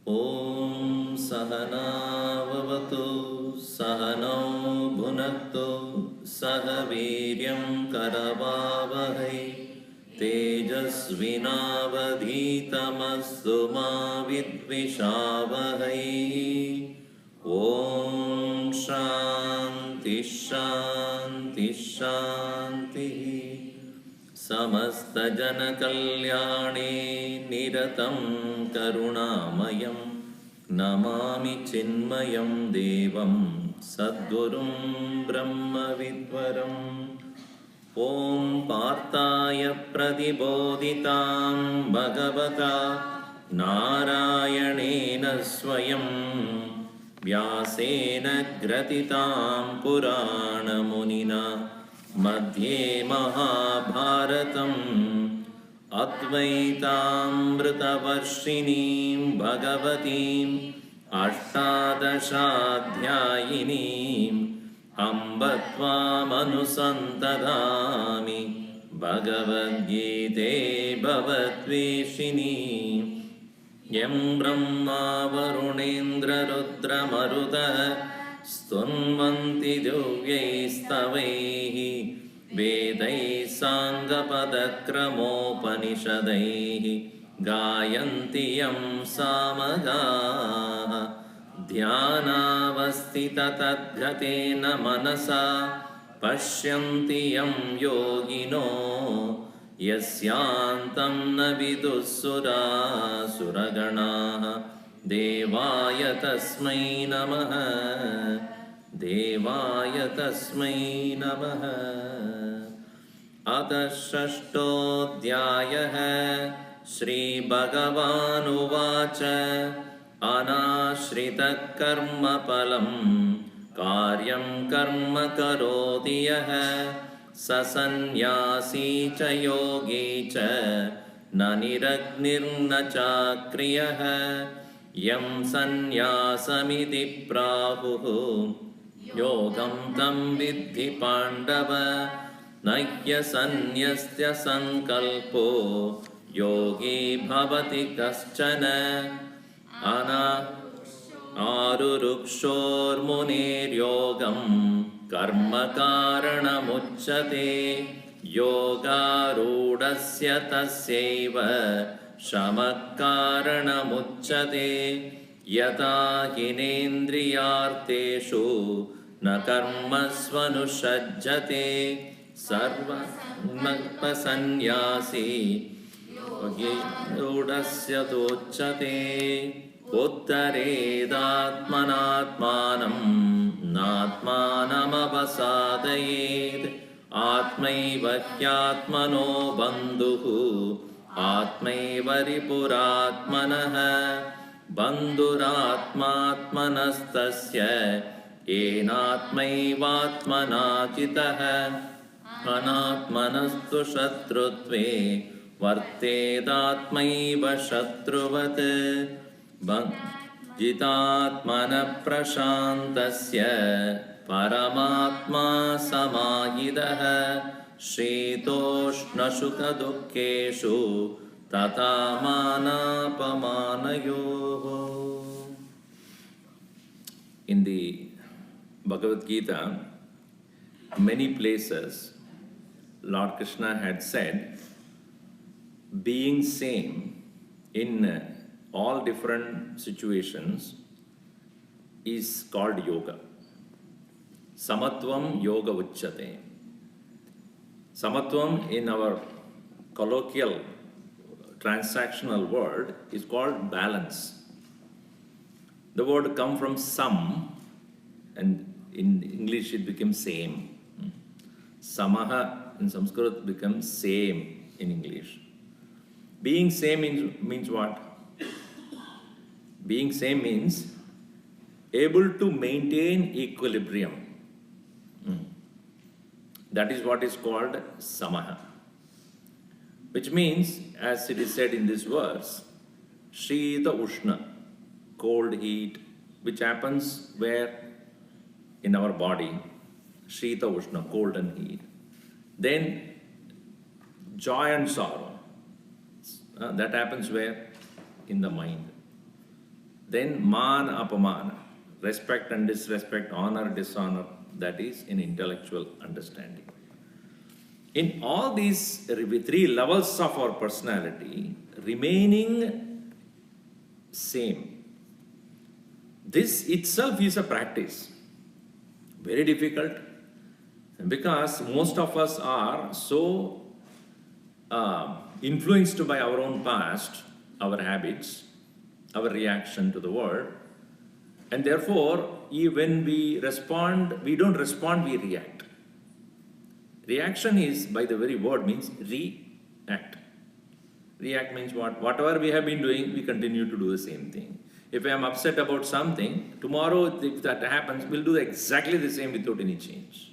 ॐ सहनाववतु सहनौ भुनक्तु सह वीर्यं करवावहै तेजस्विनावधीतमस्तु मा विद्विषावहै ॐ शान्ति शान्ति शान्तिः समस्तजनकल्याणे निरतं करुणामयं नमामि चिन्मयं देवं सद्गुरुं ब्रह्मविद्वरम् ॐ पार्थाय प्रतिबोधितां भगवता नारायणेन स्वयं व्यासेन ग्रथितां पुराणमुनिना मध्ये महाभारतम् अद्वैतामृतवर्षिणीं भगवतीम् अष्टादशाध्यायिनीम् अम्ब त्वामनुसन्तदामि भगवद्गीते भवद्वेषिणी यं ब्रह्मा वरुणेन्द्ररुद्रमरुतः स्तुन्वन्ति दिव्यैस्तवैः वेदैः साङ्गपदक्रमोपनिषदैः गायन्ति यं सामगाः ध्यानावस्थिततद्गतेन मनसा पश्यन्ति यं योगिनो यस्यान्तं न विदुःसुरासुरगणाः देवाय तस्मै नमः देवाय तस्मै नमः अथ षष्ठोऽध्यायः श्रीभगवानुवाच अनाश्रितकर्मफलं कार्यं कर्म करोति यः स सन्न्यासी च योगी च न निरग्निर्न चाक्रियः यं सन्न्यासमिति प्राहुः योगं तं विद्धि पाण्डव न ह्यसन्न्यस्य सङ्कल्पो योगी भवति कश्चन आरुरुक्षोर्मुनेर्योगं कर्मकारणमुच्यते योगारूढस्य तस्यैव शमः कारणमुच्यते यथा हिनेन्द्रियार्थेषु न कर्मस्वनुषज्जते सर्वसन्न्यासी योगिरूढस्य दोच्यते उत्तरेदात्मनात्मानं नात्मानमवसादयेत् आत्मैव ह्यात्मनो बन्धुः आत्मैव रिपुरात्मनः बन्धुरात्मात्मनस्तस्य येनात्मैवात्मना जितः अनात्मनस्तु शत्रुत्वे वर्तेदात्मैव शत्रुवत् जितात्मनः प्रशान्तस्य परमात्मा समाहितः शीतोष्णसुखदुःखेषु तथा मानापमानयोः. In the Bhagavad-Gita, many places Lord Krishna had said, being same in all different situations is called yoga. Samatvam yoga uchyate. Samatvam in our colloquial transactional word is called balance. The word comes from sam, and in English it becomes same. Samaha in Sanskrit becomes same in English. Being same means what? Being same means able to maintain equilibrium. That is what is called samaha. Which means, as it is said in this verse, Shita Ushna, cold heat, which happens where? In our body. Shita Ushna, cold and heat. Then joy and sorrow. That happens where? In the mind. Then mana apamana, respect and disrespect, honor, dishonor, that is in intellectual understanding. In all these three levels of our personality, remaining same. This itself is a practice. Very difficult, because most of us are so influenced by our own past, our habits, our reaction to the world, and therefore when we respond, we don't respond, we react. Reaction is, by the very word, means react. React means what? Whatever we have been doing, we continue to do the same thing. If I am upset about something, tomorrow if that happens, we'll do exactly the same without any change.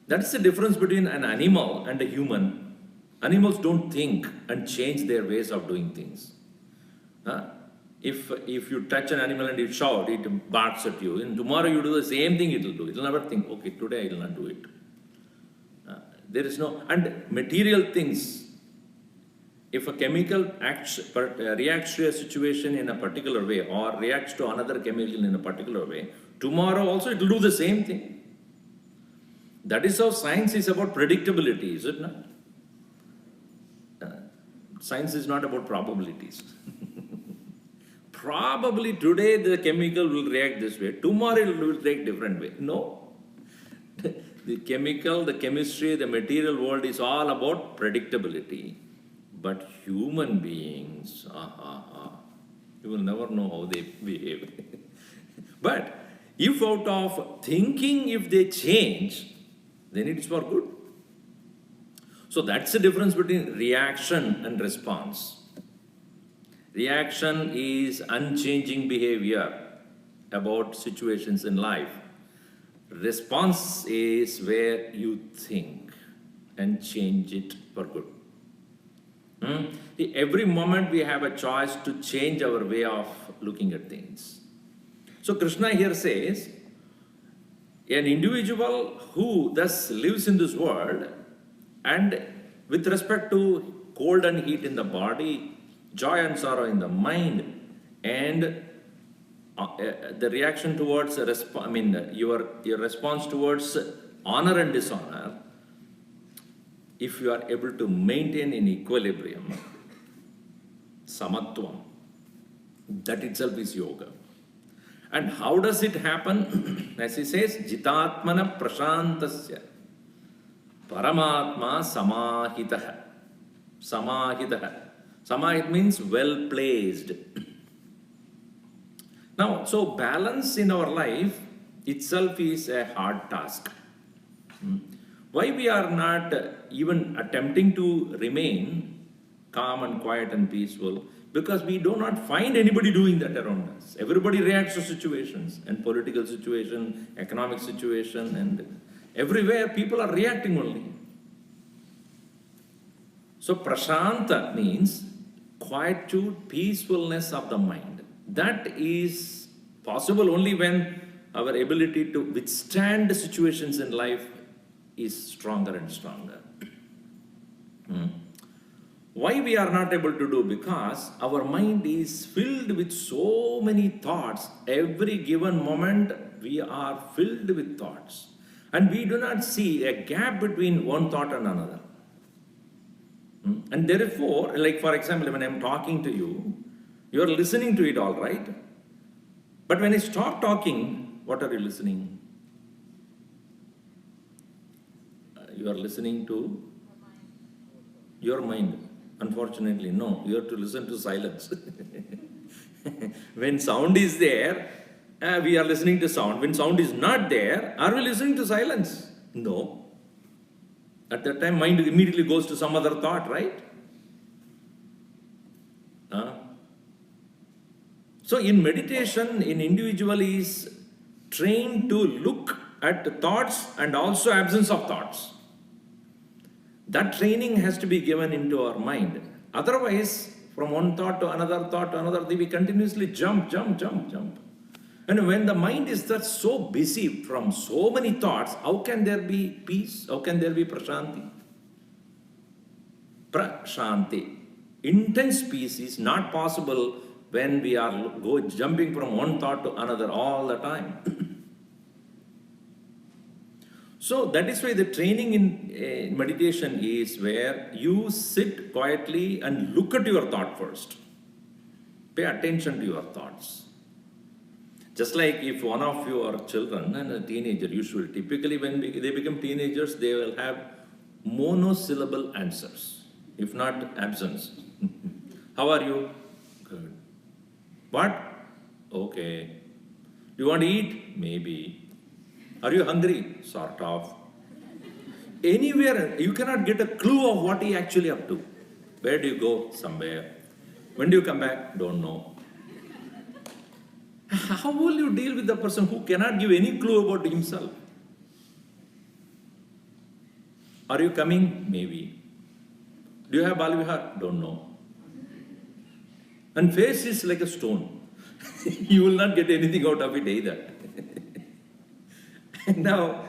That's the difference between an animal and a human. Animals don't think and change their ways of doing things. If you touch an animal and you shout, it barks at you, and tomorrow you do the same thing, it will do. It will never think, okay, today I will not do it. There is no, and material things, if a chemical reacts to a situation in a particular way or reacts to another chemical in a particular way, tomorrow also it will do the same thing. That is how science is about predictability, is it not? Science is not about probabilities. Probably today the chemical will react this way, tomorrow it will react different way. No. The chemical, the chemistry, the material world is all about predictability. But human beings, you will never know how they behave. But if out of thinking, if they change, then it is for good. So that's the difference between reaction and response. Reaction is unchanging behavior about situations in life. Response is where you think and change it for good. Every moment we have a choice to change our way of looking at things. So Krishna here says, an individual who thus lives in this world, and with respect to cold and heat in the body, joy and sorrow in the mind, and the reaction towards your response towards honor and dishonor, if you are able to maintain in equilibrium, samatvam, that itself is yoga. And how does it happen? As he says, jitatmana prashantasya paramatma samahitaha. Samahitaha. Samahit means well placed. Now, so balance in our life itself is a hard task. Why we are not even attempting to remain calm and quiet and peaceful? Because we do not find anybody doing that around us. Everybody reacts to situations, and political situation, economic situation, and everywhere people are reacting only. So prashanta means quietude, peacefulness of the mind. That is possible only when our ability to withstand situations in life is stronger and stronger. Why we are not able to do? Because our mind is filled with so many thoughts. Every given moment we are filled with thoughts. And we do not see a gap between one thought and another. And therefore, like for example, when I am talking to you, you are listening to it all right. But when I stop talking, what are you listening? You are listening to your mind. Unfortunately, no. You have to listen to silence. When sound is there, we are listening to sound. When sound is not there, are we listening to silence? No. At that time, mind immediately goes to some other thought, right? So in meditation, an individual is trained to look at thoughts and also absence of thoughts. That training has to be given into our mind. Otherwise, from one thought to another, we continuously jump. And when the mind is that so busy from so many thoughts, how can there be peace? How can there be prashanti? Prashanti. Intense peace is not possible when we are jumping from one thought to another all the time. So that is why the training in meditation is where you sit quietly and look at your thought first. Pay attention to your thoughts. Just like if one of your children and a teenager, usually, typically when they become teenagers, they will have monosyllable answers, if not absence. How are you? Good. What? Okay. Do you want to eat? Maybe. Are you hungry? Sort of. Anywhere, you cannot get a clue of what he actually up to. Where do you go? Somewhere. When do you come back? Don't know. How will you deal with the person who cannot give any clue about himself? Are you coming? Maybe. Do you have balvihar? Don't know. And face is like a stone. You will not get anything out of it either. And now,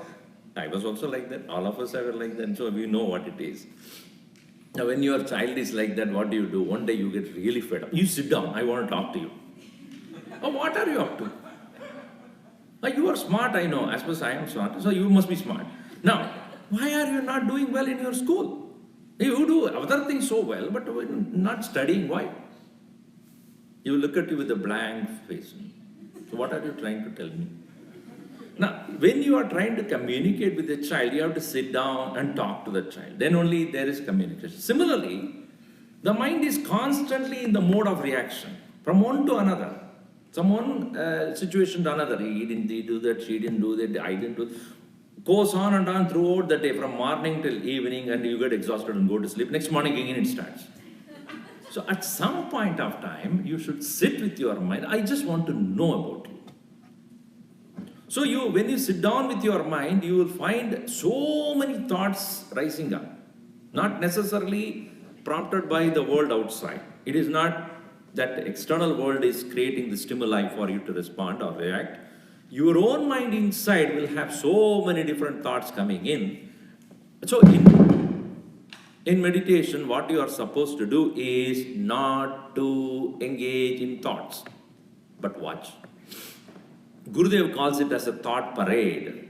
I was also like that. All of us are like that. So we know what it is. Now, when your child is like that, what do? One day you get really fed up. You sit down. I want to talk to you. Oh, what are you up to? Oh, you are smart, I know. As much as I am smart, so you must be smart. Now, why are you not doing well in your school? You do other things so well, but not studying. Why? You look at you with a blank face. So what are you trying to tell me? Now, when you are trying to communicate with the child, you have to sit down and talk to the child. Then only there is communication. Similarly, the mind is constantly in the mode of reaction from one to another. From one situation to another. He didn't do that, she didn't do that, I didn't do that. Goes on and on throughout the day, from morning till evening, and you get exhausted and go to sleep. Next morning again it starts. So at some point of time, you should sit with your mind. I just want to know about you. So when you sit down with your mind, you will find so many thoughts rising up. Not necessarily prompted by the world outside. It is not that external world is creating the stimuli for you to respond or react. Your own mind inside will have so many different thoughts coming in. So in meditation, what you are supposed to do is not to engage in thoughts, but watch. Gurudev calls it as a thought parade.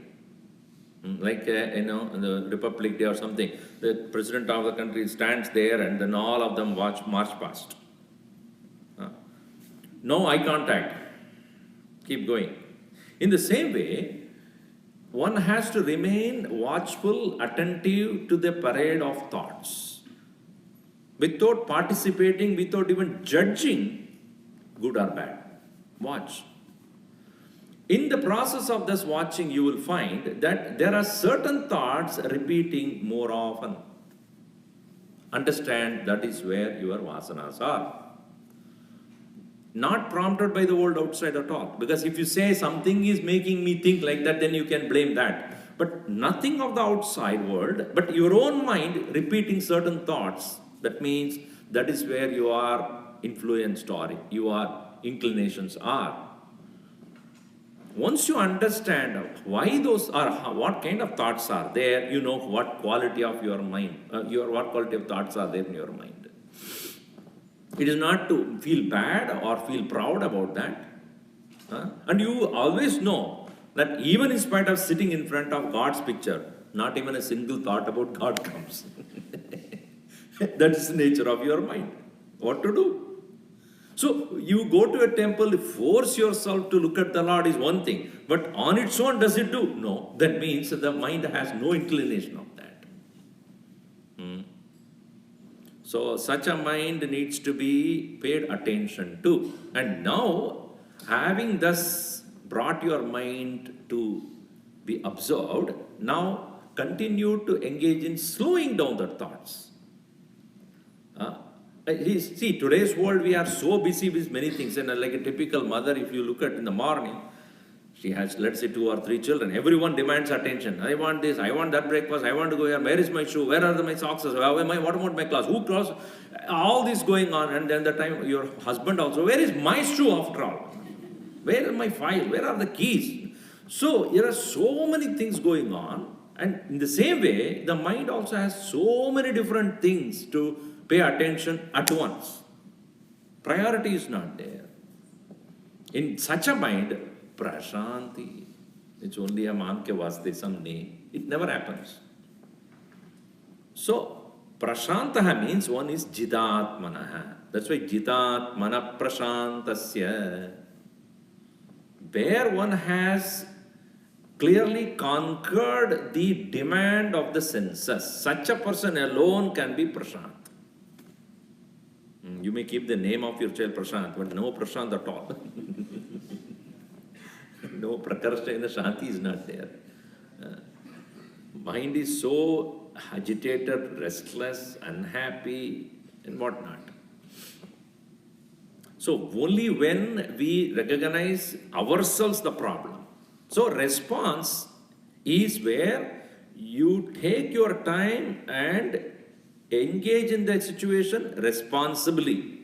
Like, the Republic Day or something. The president of the country stands there and then all of them march past. No eye contact. Keep going. In the same way, one has to remain watchful, attentive to the parade of thoughts. Without participating, without even judging, good or bad. Watch. In the process of this watching, you will find that there are certain thoughts repeating more often. Understand that is where your vasanas are. Not prompted by the world outside at all. Because if you say something is making me think like that, then you can blame that. But nothing of the outside world, but your own mind repeating certain thoughts. That means that is where your influenced or your inclinations are. Once you understand why those are, what kind of thoughts are there, you know what quality of your mind, what quality of thoughts are there in your mind. It is not to feel bad or feel proud about that. And you always know that even in spite of sitting in front of God's picture, not even a single thought about God comes. That is the nature of your mind. What to do? So you go to a temple, force yourself to look at the Lord is one thing, but on its own does it do? No. That means the mind has no inclination of that. So such a mind needs to be paid attention to. And now, having thus brought your mind to be observed, now continue to engage in slowing down the thoughts. See, today's world, we are so busy with many things. And like a typical mother, if you look at in the morning, she has, let's say, 2 or 3 children. Everyone demands attention. I want this, I want that breakfast, I want to go here. Where is my shoe? Where are my socks? What about my class? Who cross? All this going on. And then the time your husband also, where is my shoe after all? Where is my file? Where are the keys? So there are so many things going on. And in the same way, the mind also has so many different things to pay attention at once. Priority is not there. In such a mind, Prashanti, it's only a Mamke Vaste, some name. It never happens. So, Prashantaha means one is Jitatmanaha. That's why Jitatmana Prashantasya. Where one has clearly conquered the demand of the senses, such a person alone can be Prashant. You may keep the name of your child Prashant, but no Prashant at all. No Prakarsha in the Shanti is not there. Mind is so agitated, restless, unhappy, and whatnot. So only when we recognize ourselves the problem. So response is where you take your time and engage in that situation responsibly.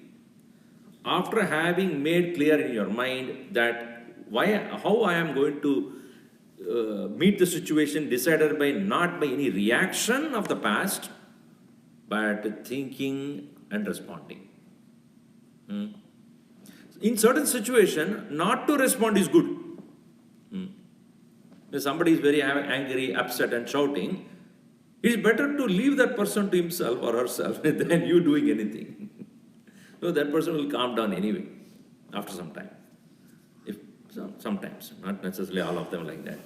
After having made clear in your mind that how I am going to meet the situation decided by not by any reaction of the past, but thinking and responding. In certain situation, not to respond is good. If somebody is very angry, upset and shouting, it is better to leave that person to himself or herself than you doing anything. So that person will calm down anyway after some time. Sometimes, not necessarily all of them like that.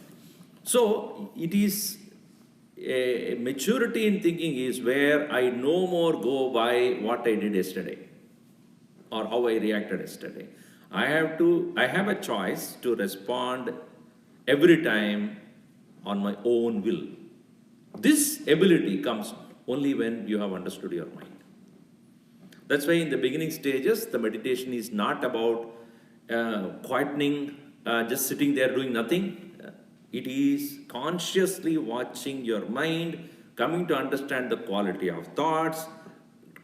So it is a maturity in thinking is where I no more go by what I did yesterday or how I reacted yesterday. I have a choice to respond every time on my own will. This ability comes only when you have understood your mind. That's why in the beginning stages, the meditation is not about quietening, just sitting there doing nothing. It is consciously watching your mind, coming to understand the quality of thoughts,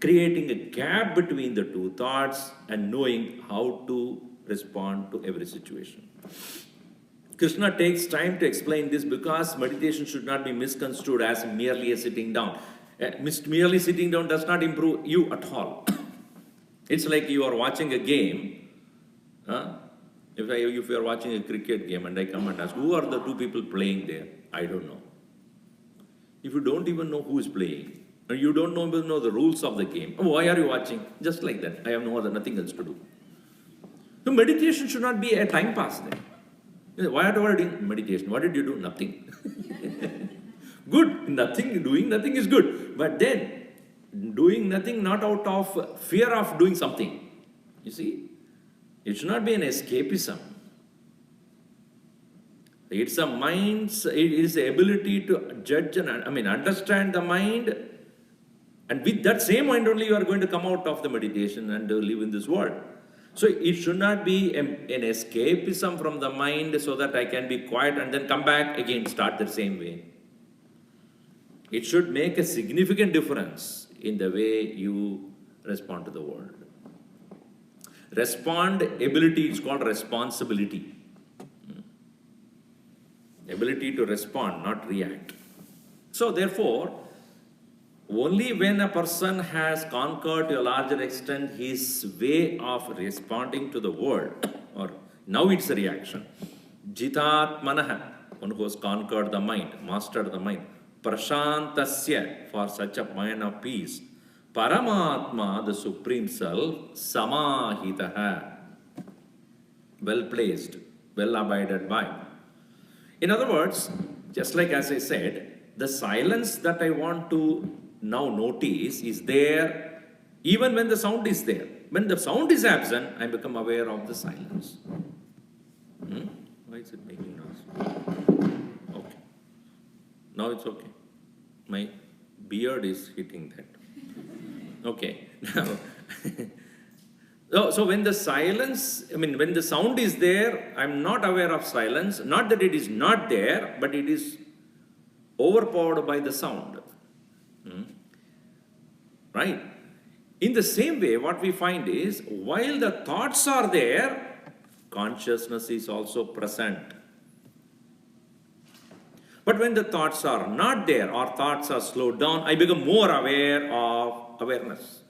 creating a gap between the two thoughts, and knowing how to respond to every situation. Krishna takes time to explain this because meditation should not be misconstrued as merely a sitting down. Merely sitting down does not improve you at all. It's like you are watching a game. If you are watching a cricket game and I come and ask, who are the 2 people playing there? I don't know. If you don't even know who is playing, and you don't even know the rules of the game, why are you watching? Just like that. I have nothing else to do. So meditation should not be a time pass then. Why are you doing meditation? What did you do? Nothing. Good. Doing nothing is good. But then, doing nothing not out of fear of doing something. You see? It should not be an escapism. It's a mind's, it is the ability to judge and understand the mind. And with that same mind only you are going to come out of the meditation and live in this world. So it should not be an escapism from the mind so that I can be quiet and then come back again, start the same way. It should make a significant difference in the way you respond to the world. Respond ability is called responsibility. Ability to respond, not react. So therefore, only when a person has conquered to a larger extent his way of responding to the world, or now it's a reaction. Jitatmanaha, one who has conquered the mind, mastered the mind. Prashantasya, for such a mind of peace. Paramatma, the Supreme Self, Samahitaha, well placed, well abided by. In other words, just like as I said, the silence that I want to now notice is there even when the sound is there. When the sound is absent, I become aware of the silence. Why is it making noise? Okay. Now it's okay. My beard is hitting that. Okay. Now, so when the silence, when the sound is there, I'm not aware of silence. Not that it is not there, but it is overpowered by the sound. Right? In the same way, what we find is, while the thoughts are there, consciousness is also present. But when the thoughts are not there, or thoughts are slowed down, I become more aware of awareness.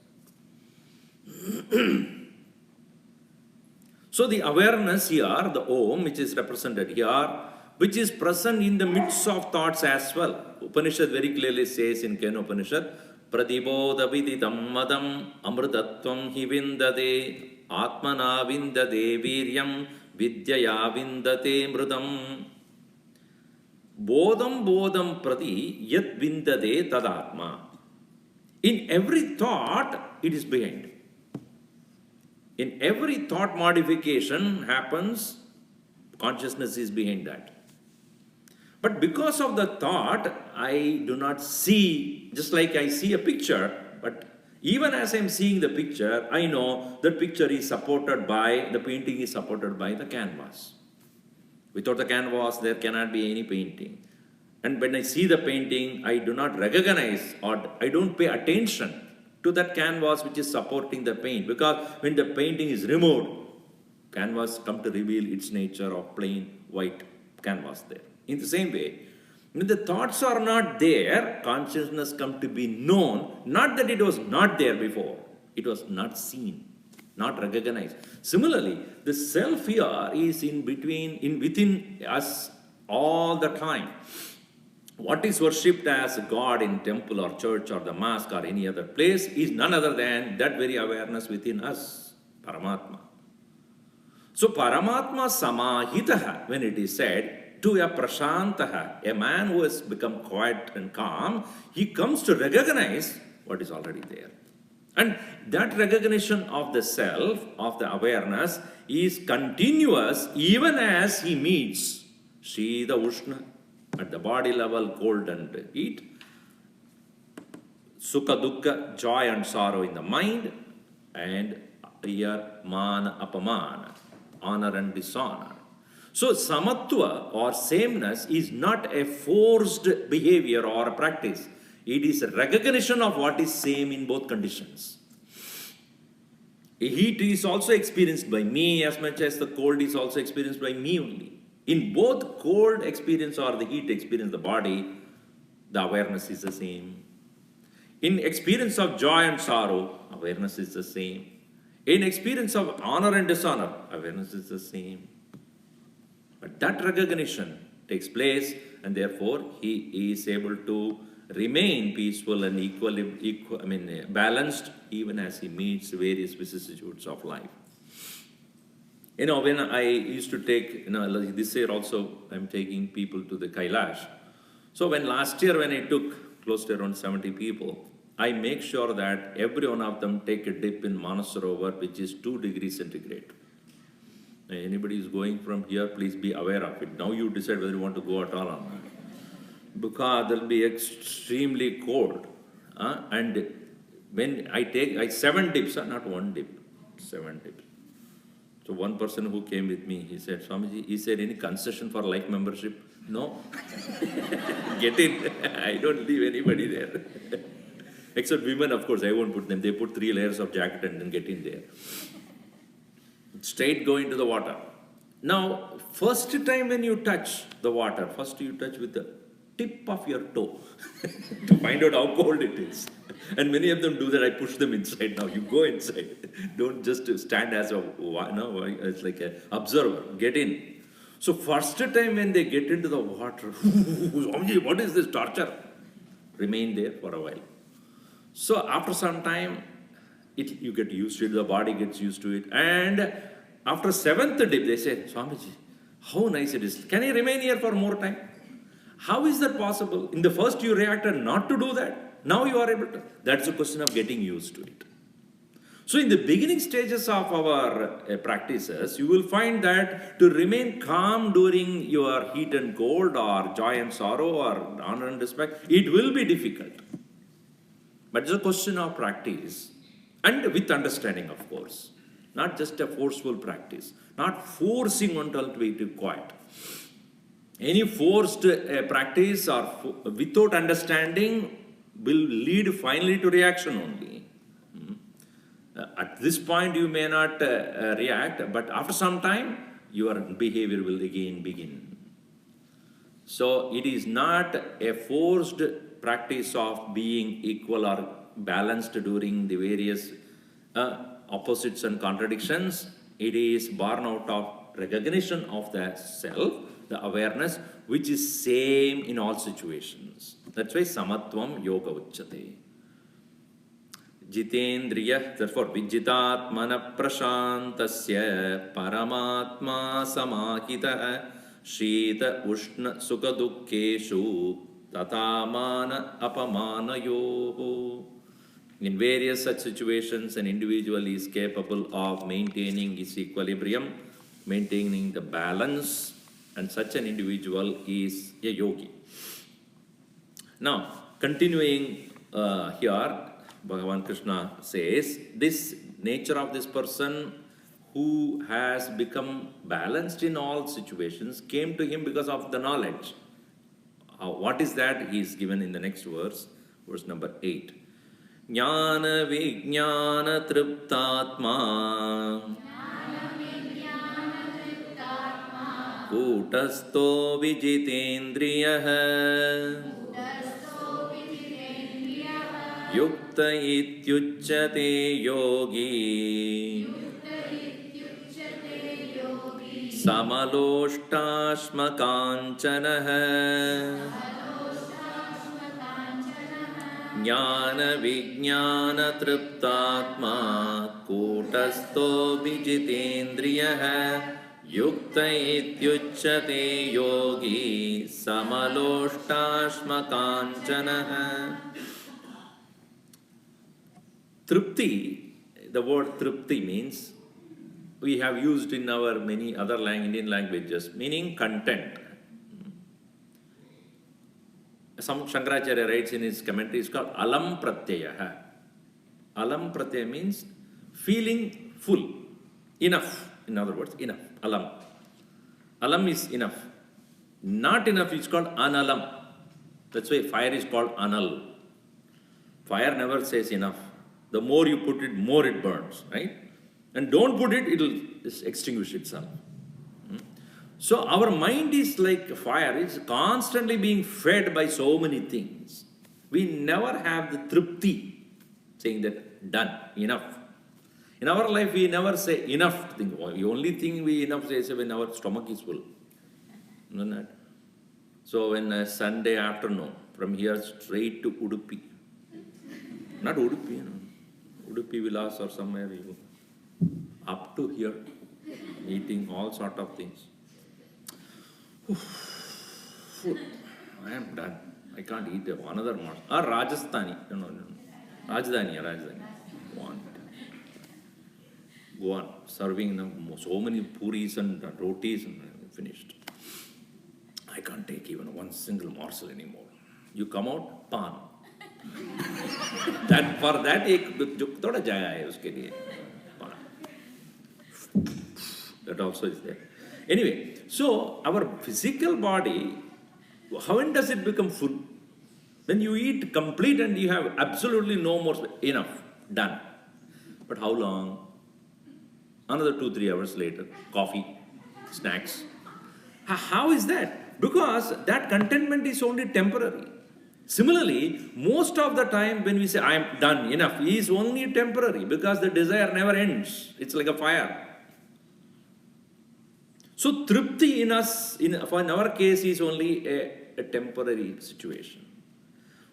So the awareness here, the Om, which is represented here, which is present in the midst of thoughts as well. Upanishad very clearly says in Ken Upanishad, Pratibodha viditam madam amrutatvam hi vindade atmana vindade viryam vidyaya vindate mrudam. Bodham bodham prati yat vindade tadatma. In every thought, it is behind. In every thought modification happens, consciousness is behind that. But because of the thought, I do not see, just like I see a picture, but even as I'm seeing the picture, I know the picture is supported by, the painting is supported by the canvas. Without the canvas, there cannot be any painting. And when I see the painting, I do not recognize or I don't pay attention to that canvas which is supporting the paint. Because when the painting is removed, canvas come to reveal its nature of plain white canvas there. In the same way, when the thoughts are not there, consciousness come to be known, not that it was not there before, it was not seen, not recognized. Similarly, the self here is within us all the time. What is worshipped as God in temple or church or the mosque or any other place is none other than that very awareness within us, Paramatma. So Paramatma samahitaha, when it is said, to a prashantaha, a man who has become quiet and calm, he comes to recognize what is already there. And that recognition of the self, of the awareness, is continuous even as he meets Shida Ushna, at the body level, cold and heat, Sukha Dukkha, joy and sorrow in the mind, and here Mana Apamana, honor and dishonor. So Samatva or sameness is not a forced behavior or a practice. It is a recognition of what is same in both conditions. Heat is also experienced by me as much as the cold is also experienced by me only. In both cold experience or the heat experience, the body, the awareness is the same. In experience of joy and sorrow, awareness is the same. In experience of honor and dishonor, awareness is the same. But that recognition takes place, and therefore he is able to remain peaceful and balanced even as he meets various vicissitudes of life. When I used to take, this year also I'm taking people to the Kailash. So last year when I took close to around 70 people, I make sure that every one of them take a dip in Manasarovar, which is 2 degrees centigrade. Anybody is going from here, please be aware of it. Now you decide whether you want to go at all or not. Because they'll be extremely cold. And when I take 7 dips, not 1 dip, 7 dips. So one person who came with me, he said, Swamiji, is there any concession for life membership? No. Get in. I don't leave anybody there. Except women, of course, I won't put them. They put 3 layers of jacket and then get in there. Straight go into the water. Now, first time when you touch the water, first you touch with the tip of your toe to find out how cold it is. And many of them do that. I push them inside now. You go inside. Don't just stand as it's like an observer. Get in. So first time when they get into the water, what is this torture? Remain there for a while. So after some time, you get used to it, the body gets used to it. And after seventh dip, they say, Swamiji, how nice it is. Can I remain here for more time? How is that possible? In the first you reacted not to do that. Now you are able to. That's a question of getting used to it. So in the beginning stages of our practices, you will find that to remain calm during your heat and cold or joy and sorrow or honor and respect, it will be difficult. But it's a question of practice and with understanding, of course. Not just a forceful practice. Not forcing oneself to be quiet. Any forced practice or without understanding will lead finally to reaction only. At this point, you may not react, but after some time, your behavior will again begin. So, it is not a forced practice of being equal or balanced during the various opposites and contradictions. It is born out of recognition of the self, the awareness, which is same in all situations. That's why samatvam yoga uchyate. Jitendriya, therefore, vijitatmana prashantasya paramatma samahita shita ushna sukha dukkeshu tatamana apamanayoho. In various such situations, an individual is capable of maintaining his equilibrium, maintaining the balance, and such an individual is a yogi. Now, continuing here, Bhagavan Krishna says, this nature of this person who has become balanced in all situations came to him because of the knowledge. What is that? He is given in the next verse number 8. Jnana vijnana triptatma kutasto vijitendriyah yukta ityuchyate yogi samaloshtasma kanchanah jnana vijnana triptatma kutasto vijitendriyah yukta ityuchyate yogi samaloshtasma kanchanah. Tripti, the word tripti means, we have used in our many other Indian languages, meaning content. Some Shankaracharya writes in his commentary, it's called alam pratyaya. Alam pratyaya means feeling full, enough. In other words, enough. Alam. Alam is enough. Not enough is called analam. That's why fire is called anal. Fire never says enough. The more you put it, more it burns, right? And don't put it, it will extinguish itself. So our mind is like fire, it's constantly being fed by so many things. We never have the tripti, saying that done, enough. In our life, we never say enough. The only thing we enough say is when our stomach is full. So when Sunday afternoon, from here straight to Udupi, not Udupi, Udupi Vilas or somewhere, up to here, eating all sort of things. Food. I am done. I can't eat another more. Or Rajasthani. No. Rajdhani. Go on. Serving so many puris and rotis and finished. I can't take even one single morsel anymore. You come out, pan. That for that ek thoda jaya hai uske liye. That also is there. Anyway, so our physical body, when does it become full? When you eat complete and you have absolutely no more, enough, done. But how long? Another 2-3 hours later, coffee, snacks. How is that? Because that contentment is only temporary. Similarly, most of the time when we say, I am done, enough, is only temporary because the desire never ends. It's like a fire. So, tripti in us, in our case, is only a temporary situation.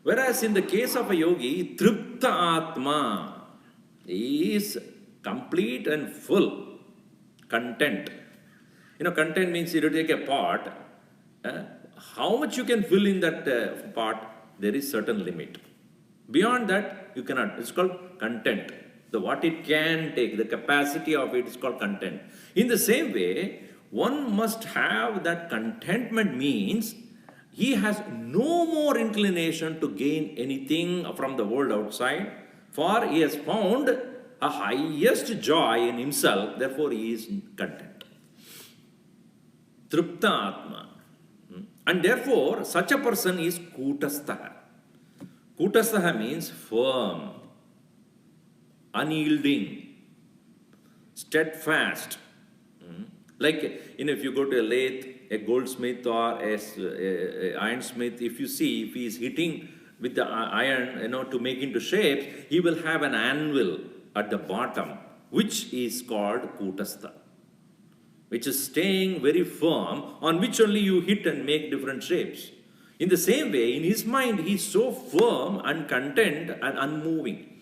Whereas in the case of a yogi, Tripta Atma is complete and full, content. Content means you take a pot, how much you can fill in that pot, there is certain limit. Beyond that, you cannot. It's called content. What it can take, the capacity of it is called content. In the same way, one must have that contentment means he has no more inclination to gain anything from the world outside, for he has found a highest joy in himself, therefore he is content. Tripta Atma. And therefore, such a person is Kutastaha. Kutastaha means firm, unyielding, steadfast. Like, if you go to a lathe, a goldsmith or a ironsmith, if you see, if he is hitting with the iron, to make into shapes, he will have an anvil at the bottom, which is called Kutastha, which is staying very firm, on which only you hit and make different shapes. In the same way, in his mind, he is so firm and content and unmoving.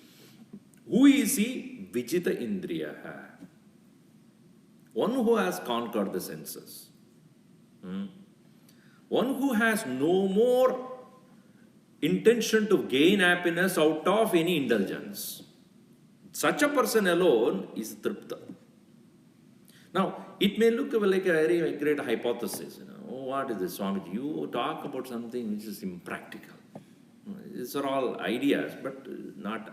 Who is he? Vijita Indriyaha. One who has conquered the senses. One who has no more intention to gain happiness out of any indulgence. Such a person alone is Tripta. Now, it may look like a very great hypothesis. Oh, what is this, Swamiji? You talk about something which is impractical. These are all ideas, but not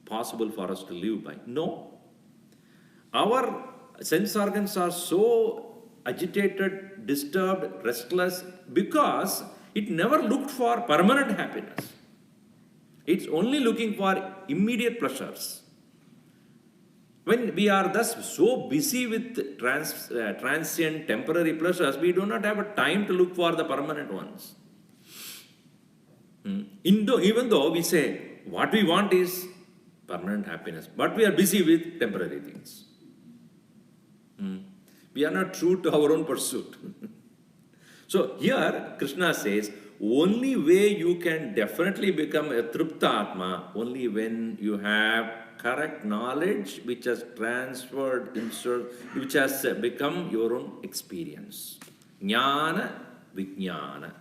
possible for us to live by. No. Our sense organs are so agitated, disturbed, restless, because it never looked for permanent happiness. It's only looking for immediate pleasures. When we are thus so busy with transient, temporary pleasures, we do not have a time to look for the permanent ones. Even though we say what we want is permanent happiness, but we are busy with temporary things. We are not true to our own pursuit. So here Krishna says, only way you can definitely become a Tripta Atma, only when you have correct knowledge which has transferred, which has become your own experience. Jnana, Vijnana.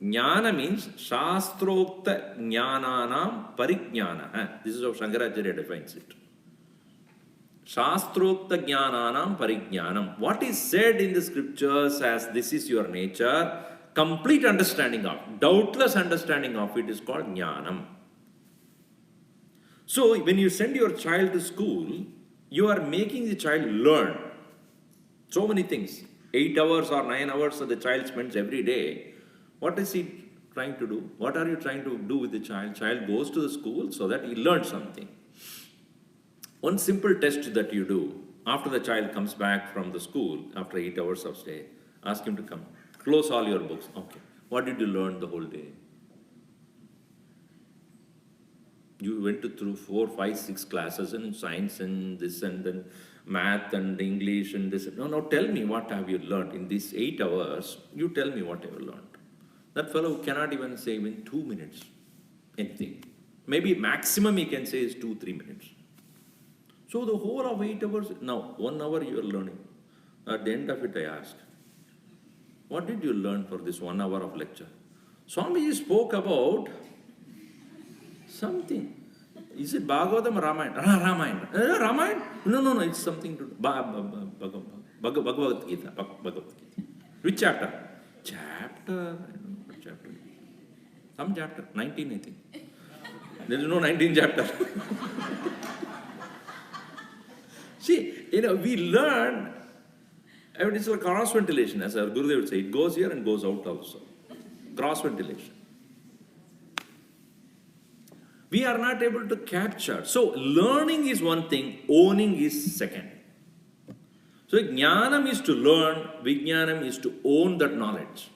Jnana means Shastrokta Jnananam Parijnana. This is how Shankaracharya defines it. Shastrokta Jnananam Parijnanam. What is said in the scriptures as this is your nature, complete understanding of, doubtless understanding of it is called Jnanam. So, when you send your child to school, you are making the child learn so many things. 8 hours or 9 hours that the child spends every day. What is he trying to do? What are you trying to do with the child? Child goes to the school so that he learns something. One simple test that you do after the child comes back from the school, after 8 hours of stay, ask him to come. Close all your books. Okay. What did you learn the whole day? You went through 4, 5, 6 classes in science and this and then math and English and this. No, tell me what have you learned in these 8 hours. You tell me what you have learned. That fellow cannot even say in 2 minutes anything. Maybe maximum he can say is 2-3 minutes. So the whole of 8 hours, now 1 hour you are learning. At the end of it I ask, what did you learn for this 1 hour of lecture? Swamiji spoke about something. Is it Bhagavatam or Ramayana? Ramayana. Ramayana? No, it's something to do. Bhagavad-Gita. Which chapter? Chapter? I don't know what chapter. Some chapter. 19, I think. There is no 19 chapter. See, we learn, it's like cross ventilation, as our Gurudev would say. It goes here and goes out also. Cross ventilation. We are not able to capture. So, learning is one thing, owning is second. So, jnanam is to learn, vijnanam is to own that knowledge.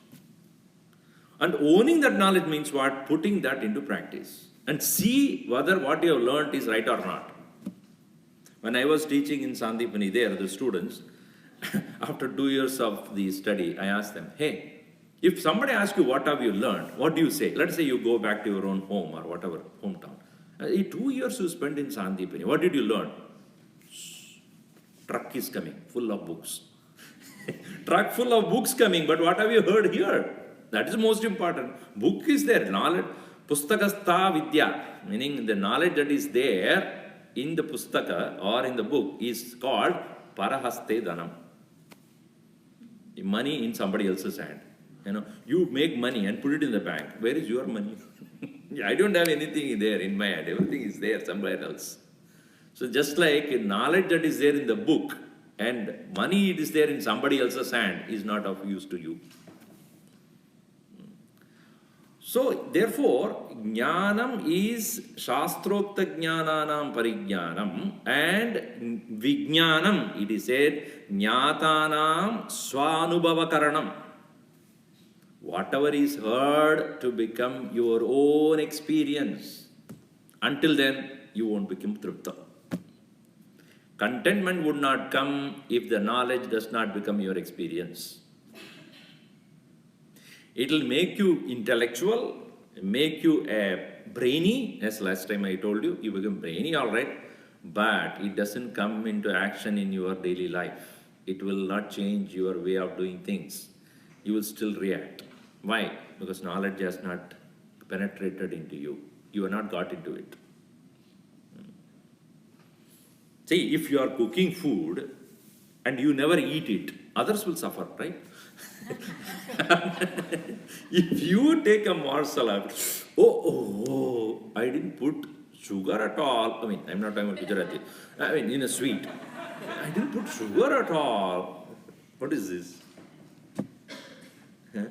And owning that knowledge means what? Putting that into practice. And see whether what you have learned is right or not. When I was teaching in Sandipani, there, the students, after 2 years of the study, I asked them, hey, If somebody asks you, what have you learned? What do you say? Let's say you go back to your own home or whatever, hometown. 2 years you spent in Sandipani. What did you learn? Truck is coming, full of books. Truck full of books coming, but what have you heard here? That is most important. Book is there, knowledge. Pustakastha vidya, meaning the knowledge that is there in the pustaka or in the book is called parahaste dhanam. Money in somebody else's hand. You make money and put it in the bank. Where is your money? I don't have anything there in my hand. Everything is there somewhere else. So just like knowledge that is there in the book and money it is there in somebody else's hand is not of use to you. So therefore, jnanam is shastrokta jnananam parijnanam and vijnanam, it is said, jnatanam swanubhavakaranam. Whatever is heard to become your own experience. Until then, you won't become tripta. Contentment would not come if the knowledge does not become your experience. It will make you intellectual, make you brainy. As last time I told you, you become brainy, all right, but it doesn't come into action in your daily life. It will not change your way of doing things. You will still react. Why? Because knowledge has not penetrated into you. You have not got into it. See, if you are cooking food and you never eat it, others will suffer, right? If you take a morsel of, I didn't put sugar at all. I mean, I'm not talking about Gujarati. I mean, in a sweet. I didn't put sugar at all. What is this? Huh?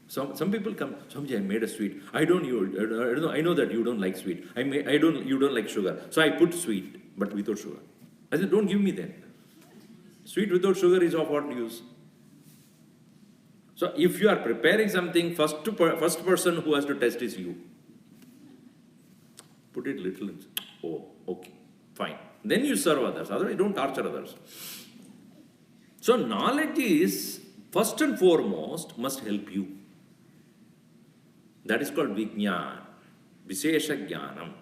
Some people come, Swamiji, I made a sweet. I know that you don't like sweet. You don't like sugar. So I put sweet, but without sugar. I said, don't give me then. Sweet without sugar is of what use? So if you are preparing something, first person who has to test is you. Put it little. Oh, okay, fine. Then you serve others. Otherwise, don't torture others. So knowledge is, first and foremost, must help you. That is called vijnana, visesha jnanam.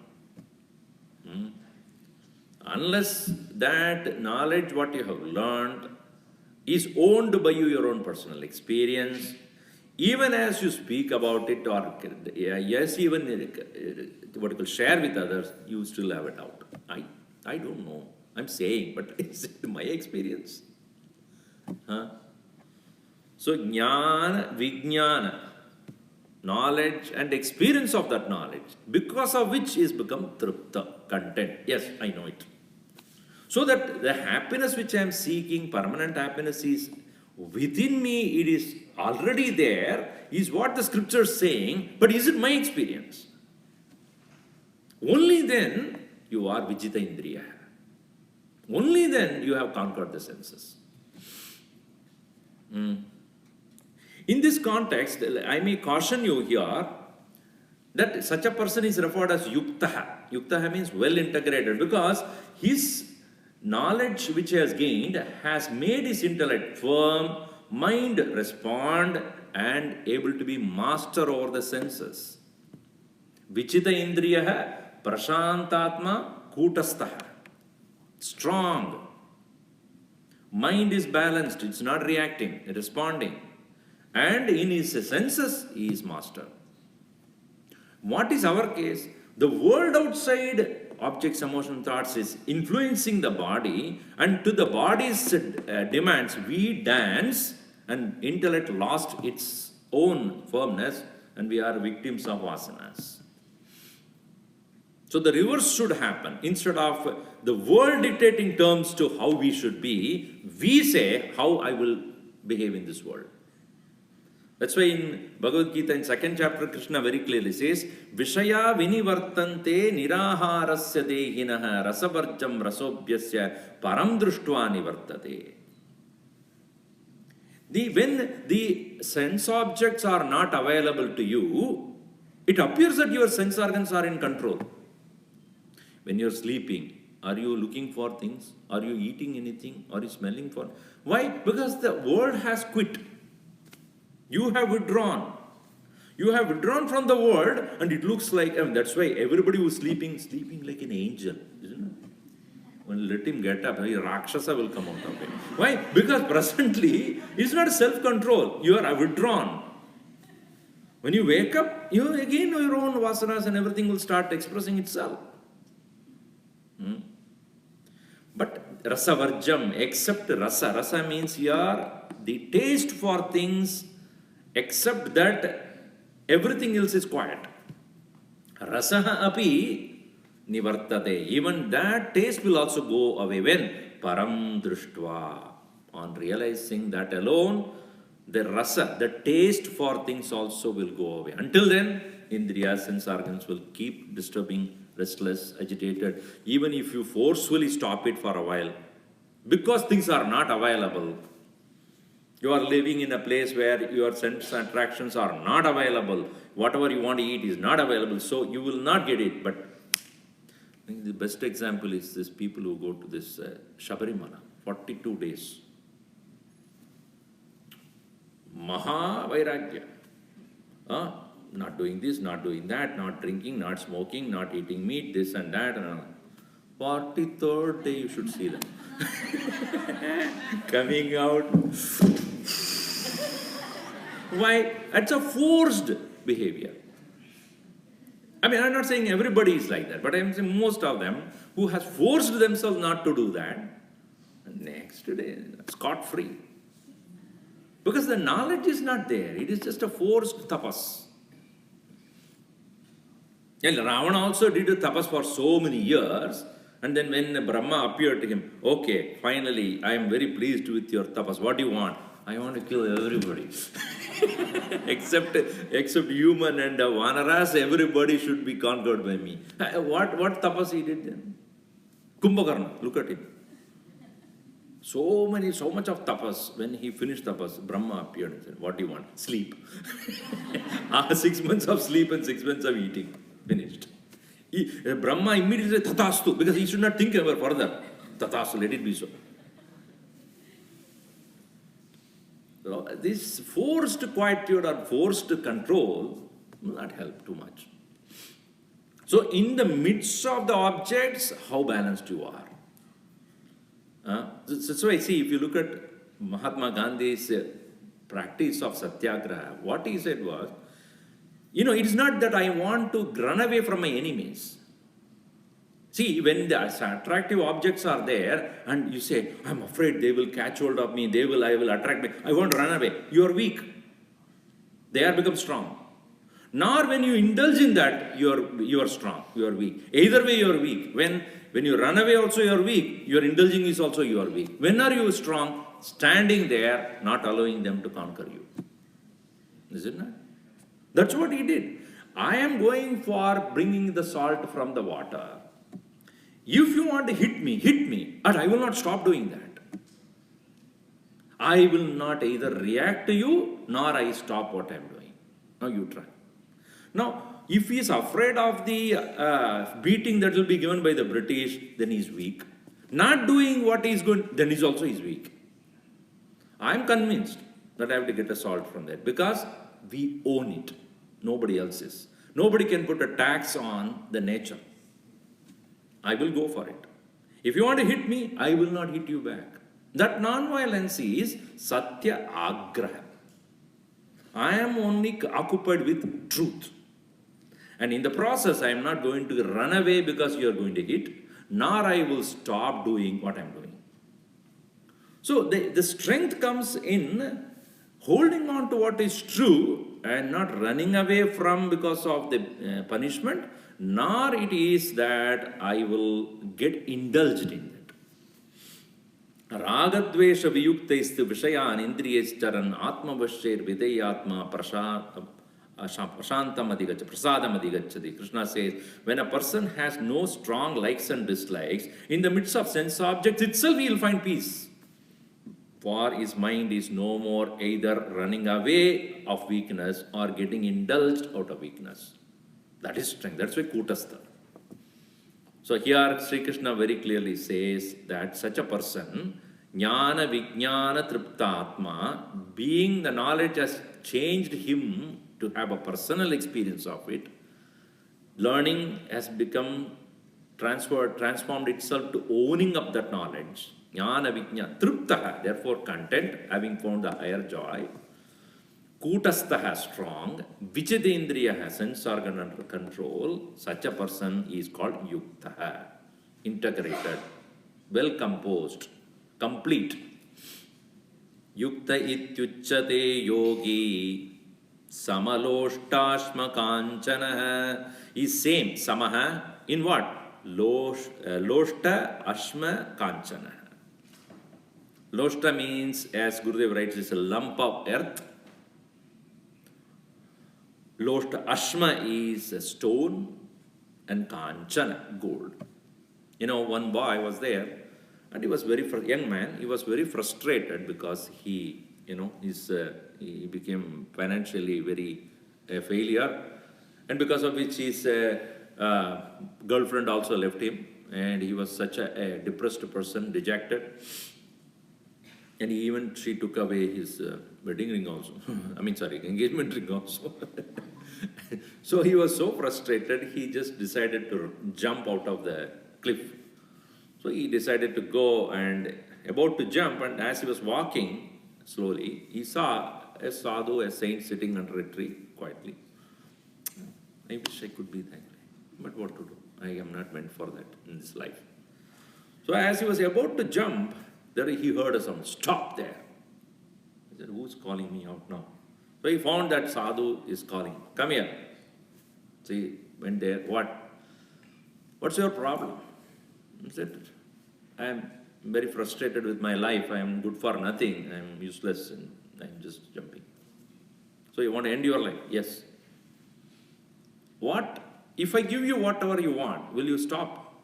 Unless that knowledge, what you have learned, is owned by you, your own personal experience, even as you speak about it or yes, even what you call share with others, you still have a doubt. I don't know. I'm saying, but is it my experience? So jnana, vijnana, knowledge and experience of that knowledge, because of which is become tripta, content. Yes, I know it. So that the happiness which I am seeking, permanent happiness is within me, it is already there, is what the scripture is saying, but is it my experience? Only then you are vijita indriya. Only then you have conquered the senses. In this context, I may caution you here that such a person is referred as yuktaha. Yuktaha means well integrated, because his knowledge which he has gained has made his intellect firm, mind respond, and able to be master over the senses. Vichita indriyaha prashantatma kutastaha. Strong. Mind is balanced, it's not reacting, responding. And in his senses, he is master. What is our case? The world outside objects, emotion, thoughts is influencing the body, and to the body's demands, we dance, and intellect lost its own firmness, and we are victims of vasanas. So the reverse should happen. Instead of the world dictating terms to how we should be, we say how I will behave in this world. That's why in Bhagavad-Gita, in 2nd chapter, Krishna very clearly says, Vishaya vinivartante niraharasya dehinaha rasavarjam rasobhyasya param drushtva nivartate. When the sense objects are not available to you, it appears that your sense organs are in control. When you're sleeping, are you looking for things? Are you eating anything? Are you smelling for? Why? Because the world has quit. You have withdrawn. You have withdrawn from the world, and it looks like, that's why everybody who's sleeping like an angel, isn't it? When let him get up, a Rakshasa will come out of it. Why? Because presently, it's not self-control. You are withdrawn. When you wake up, again your own vasanas and everything will start expressing itself. But rasavarjam, except rasa. Rasa means the taste for things, except that everything else is quiet. Rasaha api nivartate. Even that taste will also go away. When? Param drishtva. On realizing that alone, the rasa, the taste for things also will go away. Until then, indriya, sense organs will keep disturbing, restless, agitated. Even if you forcefully stop it for a while, because things are not available. You are living in a place where your sense attractions are not available. Whatever you want to eat is not available, so you will not get it. But I think the best example is this people who go to this Shabarimala, 42 days. Maha Vairagya. Not doing this, not doing that, not drinking, not smoking, not eating meat, this and that. 43rd day you should see them. Coming out. Why? It's a forced behavior. I mean, I'm not saying everybody is like that, but I'm saying most of them who has forced themselves not to do that, next day, scot-free. Because the knowledge is not there. It is just a forced tapas. And Ravana also did a tapas for so many years. And then when Brahma appeared to him, okay, finally, I am very pleased with your tapas. What do you want? I want to kill everybody. except human and vanaras, everybody should be conquered by me. What tapas he did then? Kumbhakarna, look at him. So much of tapas. When he finished tapas, Brahma appeared and said, what do you want? Sleep. 6 months of sleep and 6 months of eating. Finished. Brahma immediately said, Tathastu, because he should not think ever further. Tathastu, let it be so. So this forced quietude or forced control will not help too much. So in the midst of the objects, how balanced you are. So I see, if you look at Mahatma Gandhi's practice of satyagraha, what he said was, it is not that I want to run away from my enemies. See, when the attractive objects are there and you say, I'm afraid they will catch hold of me, I will attract me, I want to run away. You are weak. They are become strong. Nor when you indulge in that, you are strong, you are weak. Either way you are weak. When you run away also you are weak. You are indulging is also you are weak. When are you strong? Standing there, not allowing them to conquer you. Is it not? That's what he did. I am going for bringing the salt from the water. If you want to hit me, and I will not stop doing that. I will not either react to you, nor I stop what I am doing. Now you try. Now, if he is afraid of the beating that will be given by the British, then he is weak. Not doing what he is going, then he also is weak. I am convinced that I have to get a salt from that because we own it. Nobody else is. Nobody can put a tax on the nature. I will go for it. If you want to hit me, I will not hit you back. That non-violence is Satya Agraha. I am only occupied with truth. And in the process, I am not going to run away because you are going to hit, nor I will stop doing what I am doing. So the strength comes in holding on to what is true and not running away from because of the punishment, nor it is that I will get indulged in it. Ragadvesha viyuktaistu vishayan indriyescharan atmavashyer videyatma prasantam adhigachati. Krishna says, when a person has no strong likes and dislikes, in the midst of sense objects itself he will find peace. For his mind is no more either running away of weakness or getting indulged out of weakness. That is strength. That's why Kutastha. So here Sri Krishna very clearly says that such a person, Jnana Vijnana Triptatma, being the knowledge as changed him to have a personal experience of it. Learning has become transformed itself to owning up that knowledge. Jnana vijnana triptaha, therefore content, having found the higher joy. Kutastaha, strong. Vichitendriya, sense organ under control. Such a person is called yuktaha, integrated, well composed, complete. Yukta ityucchate yogi samaloshtaashma kanchana is same. Samaha in what? Loshta ashma kanchana. Loshta means, as Gurudev writes, is a lump of earth. Loshta ashma is a stone, and kanchana, gold. You know, one boy was there, and he was young man. He was very frustrated because he became financially very a failure, and because of which his girlfriend also left him, and he was such a depressed person, dejected. And she took away his wedding ring also. Engagement ring also. So he was so frustrated, he just decided to jump out of the cliff. So he decided to go and about to jump, and as he was walking slowly, he saw a sadhu, a saint sitting under a tree quietly. I wish I could be that way, but what to do? I am not meant for that in this life. So as he was about to jump, there he heard a sound, stop there. He said, who's calling me out now? So he found that sadhu is calling, come here. So he went there, what's your problem? He said, I am very frustrated with my life, I am good for nothing, I am useless, and I am just jumping. So you want to end your life? Yes. What? If I give you whatever you want, will you stop?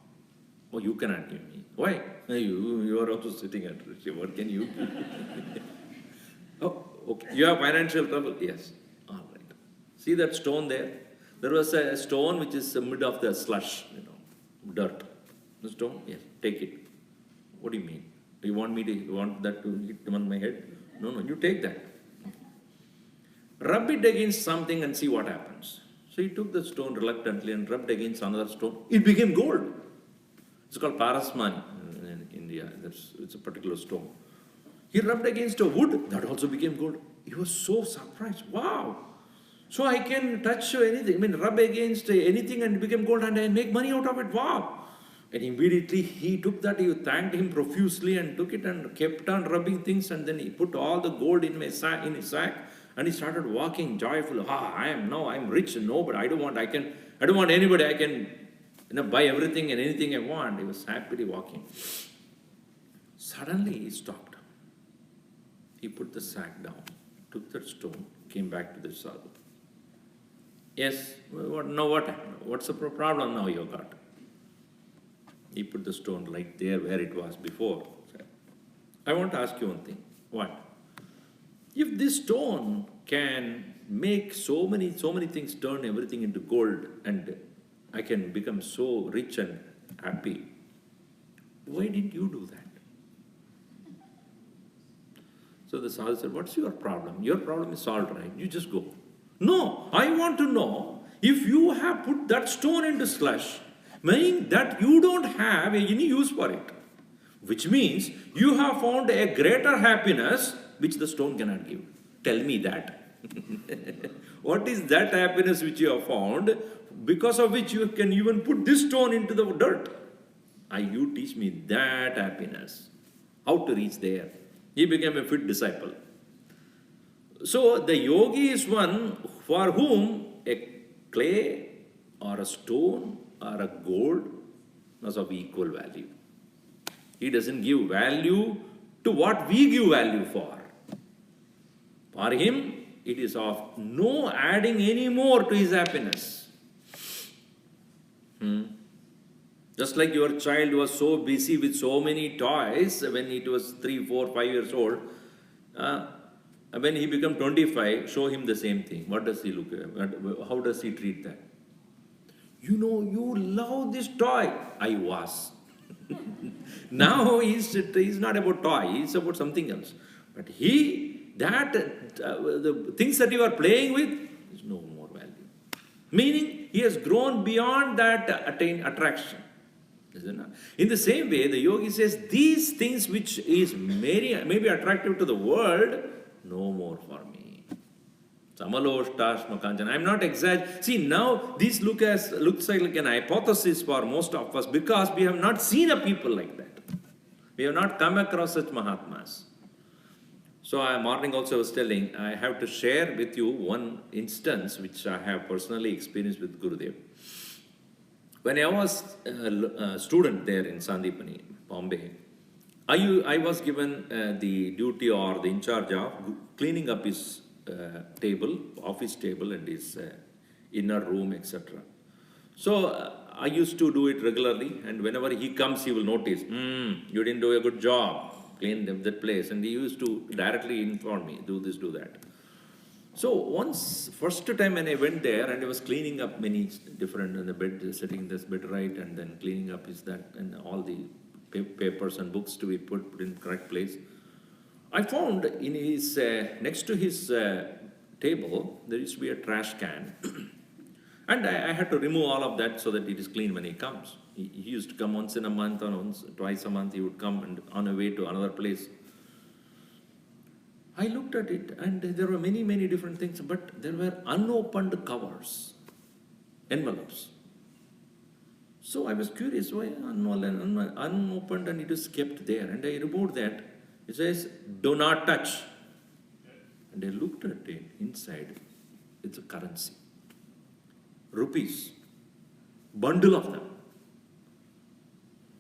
Oh, you cannot give me. Why? You are also sitting at it. What can you do? Oh, okay. You have financial trouble? Yes. All right. See that stone there? There was a stone which is mid of the slush, dirt. The stone? Yes. Take it. What do you mean? You want that to hit on my head? No, you take that. Rub it against something and see what happens. So he took the stone reluctantly and rubbed against another stone. It became gold. It's called parasmani in India. It's a particular stone. He rubbed against a wood, that also became gold. He was so surprised. Wow! So I can touch anything, rub against anything and it became gold, and I make money out of it. Wow! And immediately he took that, he thanked him profusely and took it and kept on rubbing things, and then he put all the gold in his sack, and he started walking joyful. I'm rich. No, but I don't want anybody. I can buy everything and anything I want. He was happily walking. Suddenly he stopped. He put the sack down, took that stone, came back to the sadhu. Yes, what happened? What's the problem now you got? He put the stone right there where it was before. I want to ask you one thing. What? If this stone can make so many things, turn everything into gold, and I can become so rich and happy, why didn't you do that? So the sadhu said, what's your problem? Your problem is solved, right? You just go. No, I want to know if you have put that stone into slush, meaning that you don't have any use for it, which means you have found a greater happiness which the stone cannot give. Tell me that. What is that happiness which you have found, because of which you can even put this stone into the dirt? You teach me that happiness. How to reach there? He became a fit disciple. So the yogi is one for whom a clay or a stone or a gold is of equal value. He doesn't give value to what we give value for. For him, it is of no adding any more to his happiness. Just like your child was so busy with so many toys when it was 3, 4, 5 years old, when he become 25, show him the same thing. What does he look at? How does he treat that? You love this toy. I was. Now he's not about toy, he's about something else. But he the things that you are playing with is no more value. Meaning, he has grown beyond that attraction. Isn't it? In the same way, the yogi says, these things which is maybe attractive to the world, no more for me. Samaloshtasma kanchana. I'm not exaggerating. See, now this looks like an hypothesis for most of us because we have not seen a people like that. We have not come across such Mahatmas. So morning also I was telling, I have to share with you one instance which I have personally experienced with Gurudev. When I was a student there in Sandipani, Bombay, I was given the duty or the in charge of cleaning up his table, office table and his inner room, etc. So I used to do it regularly, and whenever he comes, he will notice, you didn't do a good job, clean that place. And he used to directly inform me, do this, do that. So first time when I went there and I was cleaning up many different, in the bed, setting this bed right, and then cleaning up is that, and all the papers and books to be put in correct place. I found in his, next to his table, there used to be a trash can. And I had to remove all of that so that it is clean when he comes. He used to come once in a month or twice a month, he would come and on a way to another place. I looked at it and there were many, many different things, but there were unopened covers, envelopes. So I was curious, why unopened and it is kept there? And I removed that. It says, do not touch. And I looked at it inside. It's a currency. Rupees. Bundle of them.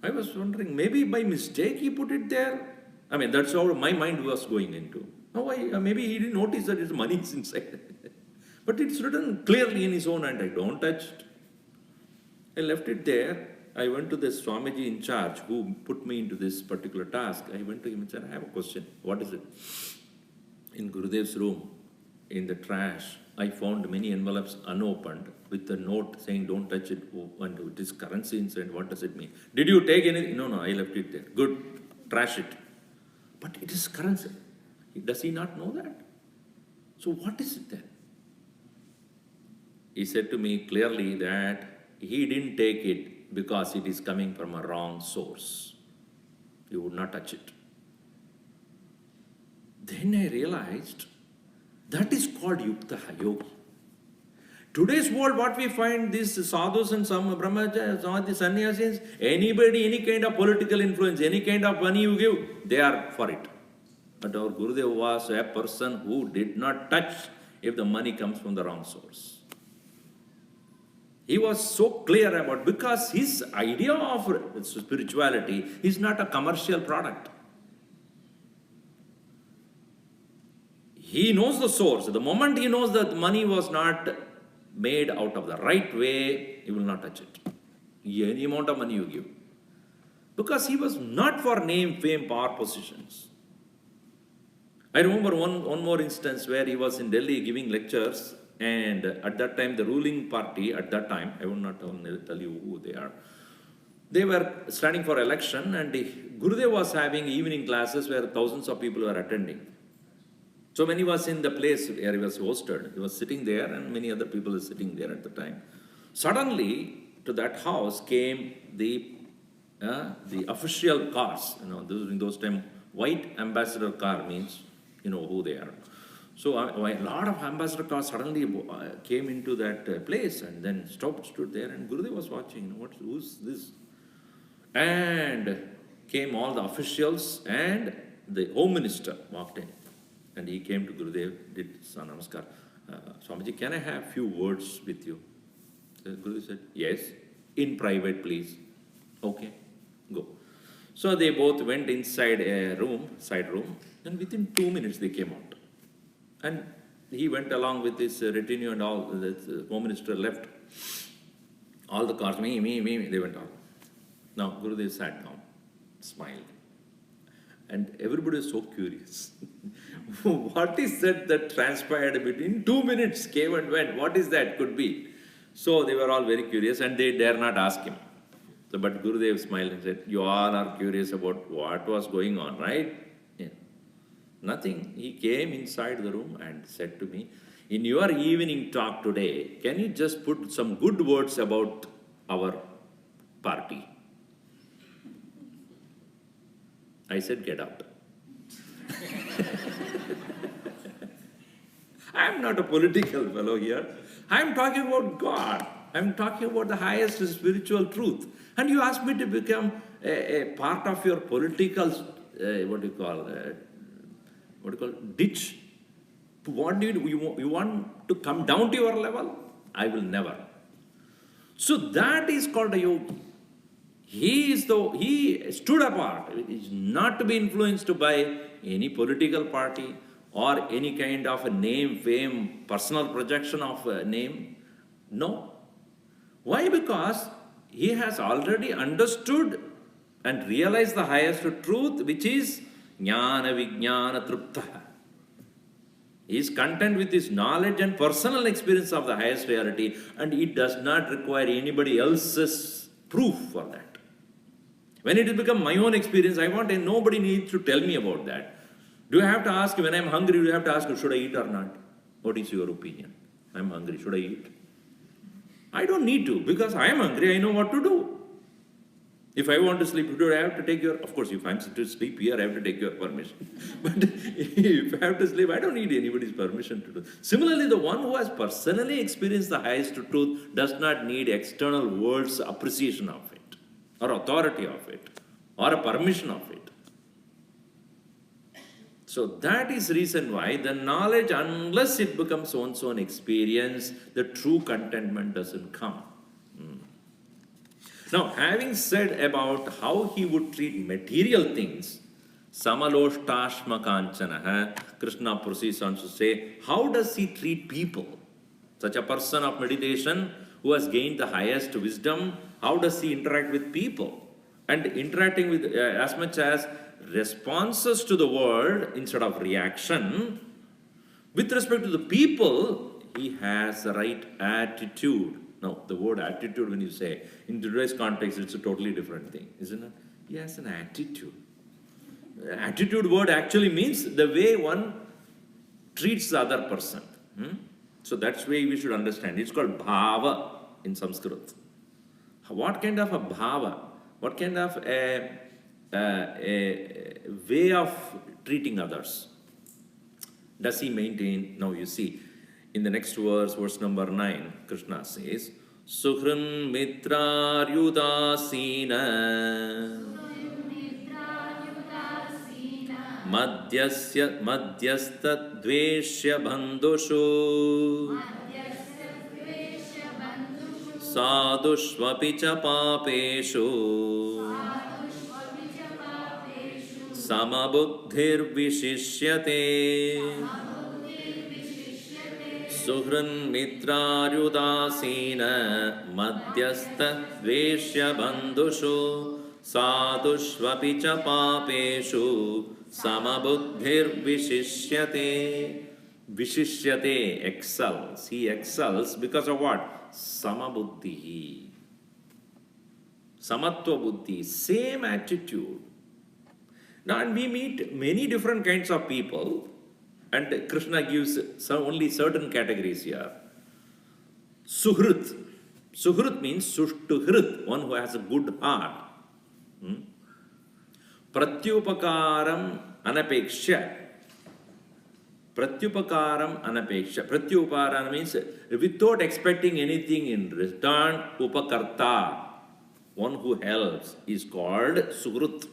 I was wondering, maybe by mistake he put it there. I mean, that's how my mind was going into. Maybe he didn't notice that his money is inside. But it's written clearly in his own hand, I don't touch it. I left it there. I went to the Swamiji in charge who put me into this particular task. I went to him and said, I have a question. What is it? In Gurudev's room, in the trash, I found many envelopes unopened with a note saying, don't touch it. And it is currency inside. What does it mean? Did you take anything? No, I left it there. Good. Trash it. But it is currency. Does he not know that? So what is it then? He said to me clearly that he didn't take it because it is coming from a wrong source. He would not touch it. Then I realized that is called Yukta Yogi. Today's world, what we find, these sadhus and some brahmacharis, some of the sannyasis, anybody, any kind of political influence, any kind of money you give, they are for it. But our Gurudev was a person who did not touch if the money comes from the wrong source. He was so clear about, because his idea of spirituality is not a commercial product. He knows the source. The moment he knows that money was not made out of the right way, he will not touch it. Any amount of money you give. Because he was not for name, fame, power, positions. I remember one more instance where he was in Delhi giving lectures, and at that time the ruling party, at that time, I will not tell you who they are, they were standing for election, and Gurudev was having evening classes where thousands of people were attending. So when he was in the place where he was hosted, he was sitting there and many other people were sitting there at the time. Suddenly to that house came the official cars. In those times, white ambassador car means, you know who they are. So a lot of ambassador cars suddenly came into that place and then stood there, and Gurudev was watching, who's this? And came all the officials, and the Home Minister walked in. And he came to Gurudev, did Namaskar. Swamiji, can I have few words with you? So Gurudev said, yes, in private please. Okay, go. So they both went inside a room, side room, and within 2 minutes they came out. And he went along with his retinue and all. The Home Minister left. All the cars, me, they went out. Now Gurudev sat down, smiled. And everybody is so curious. What is that transpired between 2 minutes, came and went? What is that could be? So they were all very curious and they dare not ask him. So, but Gurudev smiled and said, you all are curious about what was going on, right? Yeah. Nothing. He came inside the room and said to me, in your evening talk today, can you just put some good words about our party? I said, get out. I am not a political fellow here. I am talking about God. I am talking about the highest spiritual truth. And you ask me to become a part of your political, ditch. What do you want to come down to your level? I will never. So that is called a yogi. He stood apart. He is not to be influenced by any political party or any kind of a name, fame, personal projection of a name. No. Why? Because he has already understood and realized the highest truth, which is jnana vijnana truptaha. He is content with his knowledge and personal experience of the highest reality, and it does not require anybody else's proof for that. When it has become my own experience, I want, and nobody needs to tell me about that. Do I have to ask, when I am hungry, do I have to ask, should I eat or not? What is your opinion? I am hungry, should I eat? I don't need to, because I am hungry, I know what to do. If I want to sleep, do I have to take your, of course, if I am to sleep here, I have to take your permission. But if I have to sleep, I don't need anybody's permission to do. Similarly, the one who has personally experienced the highest truth does not need external world's appreciation of it, or authority of it, or a permission of it. So that is reason why the knowledge, unless it becomes one's own experience, the true contentment doesn't come. Now, having said about how he would treat material things, samaloštashma kanchanaha, Krishna proceeds on to say, how does he treat people? Such a person of meditation who has gained the highest wisdom, how does he interact with people? And interacting with as much as responses to the world instead of reaction, with respect to the people, he has the right attitude. Now, the word attitude, when you say, in today's context, it's a totally different thing, isn't it? He has an attitude. Attitude word actually means the way one treats the other person. So that's why we should understand. It's called bhava in Sanskrit. What kind of a bhava? What kind of a way of treating others does he maintain? Now you see, in the next verse, verse number 9, Krishna says, Suhrin mitra yudasina madhyastha dveshya bandhushu sadushvapi cha papeshu samabuddhir vishishyate Suhrin mitra yudasina madhyastha dveshya bandhushu sadushvapi cha papeshu samabuddhir vishishyate. Vishishyate, excels. He excels because of what? Samabuddhi. Samatva buddhi, same attitude. Now, and we meet many different kinds of people, and Krishna gives only certain categories here. Suhrit. Suhrit means sushtuhrit, one who has a good heart. Pratyupakaram anapeksha. Pratyupakaram anapeksha. Pratyupakaram means without expecting anything in return, upakarta. One who helps is called suhrit.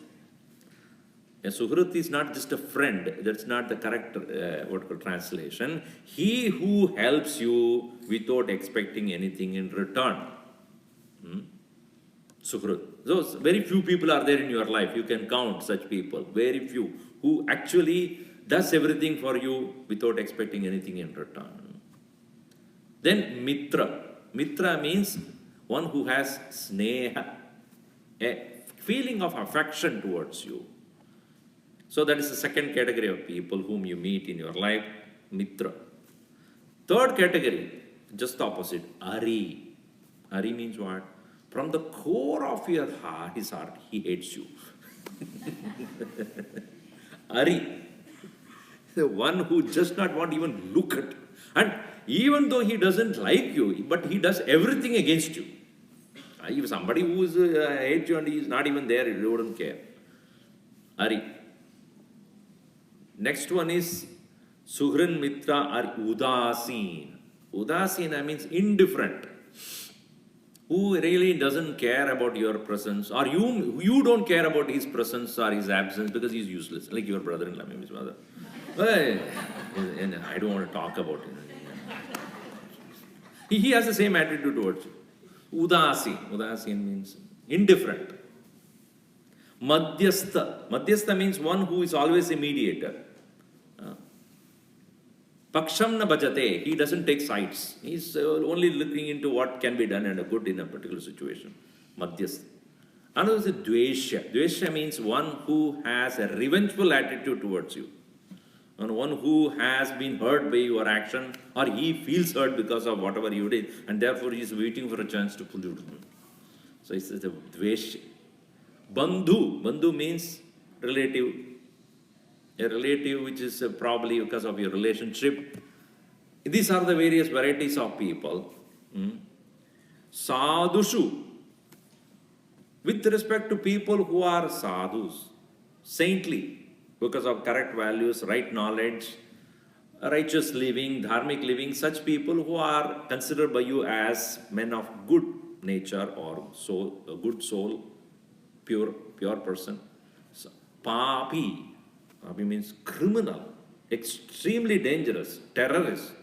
A suhrit is not just a friend. That's not the correct translation. He who helps you without expecting anything in return. Suhrit. So very few people are there in your life. You can count such people. Very few who actually does everything for you without expecting anything in return. Then mitra. Mitra means one who has sneha, a feeling of affection towards you. So that is the second category of people whom you meet in your life, mitra. Third category, just the opposite, ari. Ari means what? From the core of your heart, his heart, he hates you. Ari. The one who just not want even look at. And even though he doesn't like you, but he does everything against you. If somebody who is hates you and he is not even there, you wouldn't care. Ari. Next one is Suhrin Mitra or Udasin. Udasina means indifferent. Who really doesn't care about your presence, or you don't care about his presence or his absence because he's useless, like your brother-in-law, maybe his mother. Hey, and I don't want to talk about him. He has the same attitude towards you. Udasin means indifferent. Madhyastha means one who is always a mediator. Paksham na bhajate, he doesn't take sides. He's only looking into what can be done and good in a particular situation. Madhyastha. Another is dvesha. Dvesha means one who has a revengeful attitude towards you. And one who has been hurt by your action, or he feels hurt because of whatever you did, and therefore he is waiting for a chance to pull you down. So it's the dvesha. Bandhu. Bandhu means relative. A relative which is probably because of your relationship. These are the various varieties of people. Sadhushu. With respect to people who are sadhus, saintly, because of correct values, right knowledge, righteous living, dharmic living, such people who are considered by you as men of good nature or soul, a good soul, pure person. So, papi. Papi means criminal, extremely dangerous, terrorist.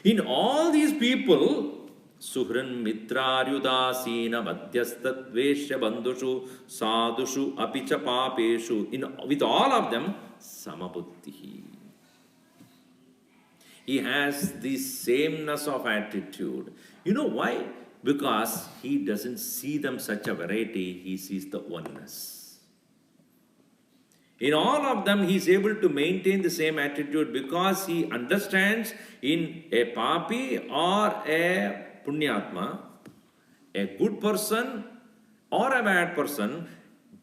In all these people, Suhran Mitraryudasina Madhyastha Dvesha Bandhushu Sadhushu Apicha Papeshu. With all of them, Samabuddhi. He has the sameness of attitude. You know why? Because he doesn't see them such a variety, he sees the oneness. In all of them, he is able to maintain the same attitude because he understands in a papi or a punyatma, a good person or a bad person,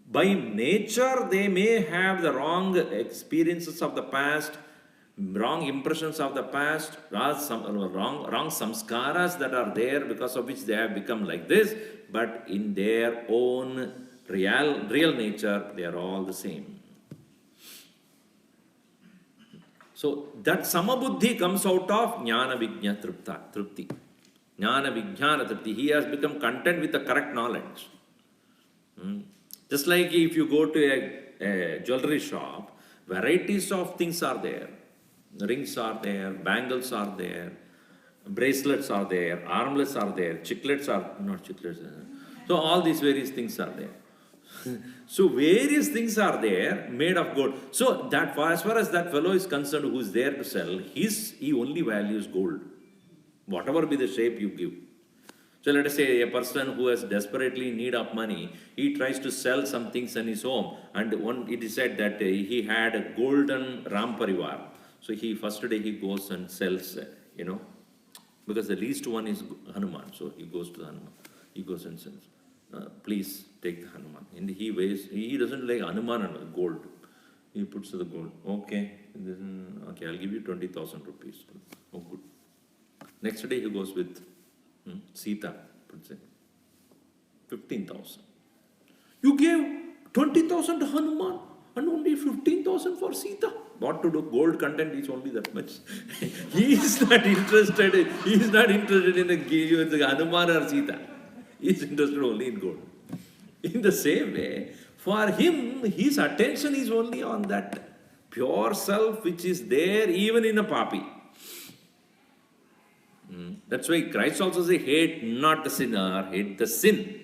by nature they may have the wrong experiences of the past, wrong impressions of the past, wrong samskaras that are there because of which they have become like this, but in their own real nature, they are all the same. So that samabuddhi comes out of jnana vijna trupti. Jnana vijnana trupti. He has become content with the correct knowledge. Just like if you go to a jewelry shop, varieties of things are there. Rings are there, bangles are there, bracelets are there, armlets are there, chiclets are, not chiclets. So all these various things are there. So various things are there made of gold. So that as far as that fellow is concerned who is there to sell, he only values gold. Whatever be the shape you give. So let us say a person who has desperately need of money, he tries to sell some things in his home, and it is said that he had a golden Ram Parivar. So first day he goes and sells, because the least one is Hanuman. So he goes to Hanuman. He goes and sells. Please take the Hanuman. And he doesn't like Hanuman and gold. He puts the gold. Okay, I'll give you 20,000 rupees. Oh, good. Next day he goes with Sita, puts it 15,000. You gave 20,000 to Hanuman and only 15,000 for Sita. What to do? Gold content is only that much. He is not interested in the Hanuman or Sita. He is interested only in gold. In the same way, for him, his attention is only on that pure self which is there even in a papi. That's why Christ also says, hate not the sinner, hate the sin.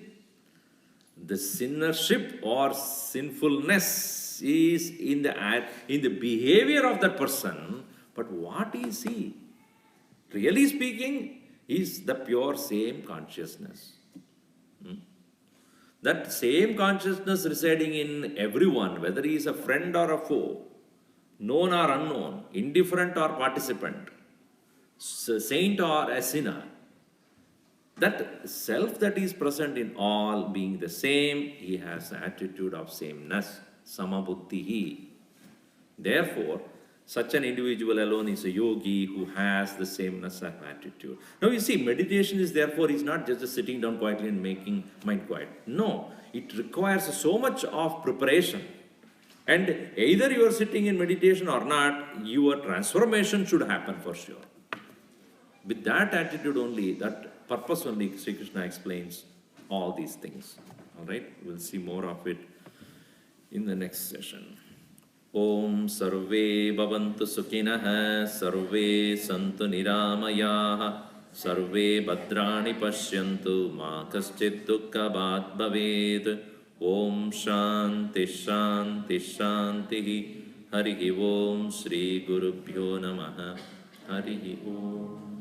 The sinnership or sinfulness is in the behavior of that person, but what is he? Really speaking, is the pure same consciousness. That same consciousness residing in everyone, whether he is a friend or a foe, known or unknown, indifferent or participant, saint or a sinner, that self that is present in all being the same, he has the attitude of sameness, samabuddhihi. Therefore, Such an individual alone is a yogi who has the sameness of attitude. Now you see, meditation is therefore is not just sitting down quietly and making mind quiet. No, it requires so much of preparation. And either you are sitting in meditation or not, your transformation should happen for sure. With that attitude only, that purpose only, Sri Krishna explains all these things. All right, we'll see more of it in the next session. Om Sarve Bhavantu Sukhinah Sarve Santu Niramayaha Sarve Bhadrani Pashyantu Ma Kaschid Dukkhabhat Bhaved. Om Shanti Shanti Shanti Harihi Om Shri Gurubhyo Namaha Harihi Om.